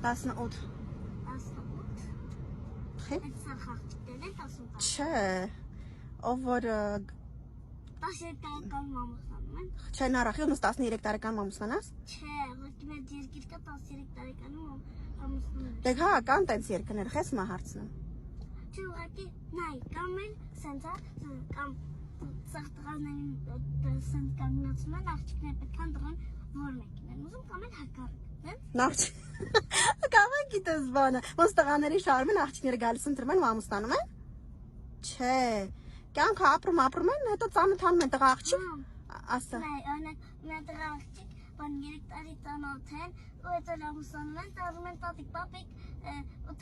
18 Խի՞։ Չէ, ով որ 13 տարեկան ամուսնանում են։ Չէ, նարախի ոնց 13 տարեկան ամուսնանաս։ Չէ, ուղղակի մեր երկիրքը 13 տարեկանում ամուսնանում են։ Դե հա, կան տենց երկրներ, խես մա հարցնում։ Չէ, ուղղակի նայ, կամ էլ սենց է, կամ սաղ տղաներին սենց կանգնացնում են, աղջիկները պետք է դրան որ մեկին են ուզում, կամ էլ հակառակ։ Նարջ։ Կավա գիտես բանը, ոնց տղաների շարում են, աղջիկները գալիս ընտրում են ու ամուսնանում են։ Չէ, կյանքը ապրում են, հետո ծանոթանում են տղա աղջիկ։ Ասա։ Նայ, օրինակ, մի տղա աղջիկ, բան 3 տարի ծանոթ են, ու հետո ամուսնանում են, դառնում են տատիկ, պապիկ,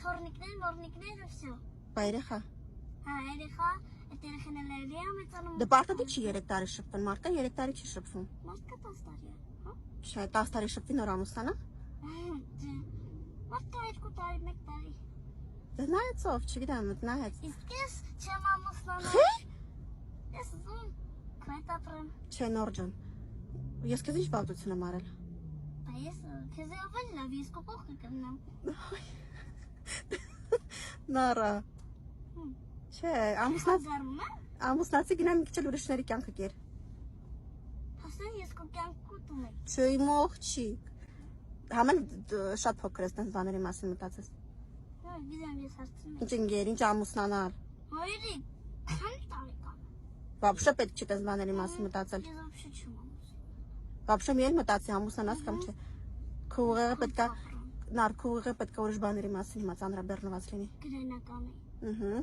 թոռնիկներ, մորնիկներ ու վсё։ Բա երեխա։ Հա, երեխա, այդ երեխան էլ էլի է մեծանում։ Դե պարտադիր չի 3 տարի շփվում, մարդը 3 տարի չի շփվում։ Մարդկա 10 տարի է, հա։ Չէ, 10 տարի շփվի նոր ամուսնանա։ Մարդկա 2 տարի, 1 տարի։ Դե նայեցով, չգիտեմ, նայեց։ Իսկ ես չեմ ամուսնանալ։ Խի՞։ Ես ուզում քեզ ապրեմ։ Չէ, Նորջան։ Ես քեզ ինչ բավտություն եմ արել։ Բայց ես քեզ ավելի լավ, ես կողքը կմնամ։ Նորա։ Չէ, ամուսնացի գնա մի քիչ ուրիշների կյանքը կեր։ Հասա ես քո կյանքը ուտում եմ։ Չէ, իմ աղջիկ։ Համեն շատ փոքր ես տես բաների մասին մտածես։ Հա, գիտեմ ես հարցնում եմ։ Ինչ ընկեր, ինչ ամուսնանալ։ Հայրիկ, քանի տարեկան։ Вообще պետք չի տես բաների մասին մտածել։ Ես вообще չեմ ամուսնանում։ Вообще մի էլ մտածի ամուսնանաս կամ չէ։ Քո ուղեղը պետքա նար քո ուղեղը պետքա ուրիշ բաների մասին հիմա ծանրաբեռնված լինի։ Գրենականի։ Ըհը։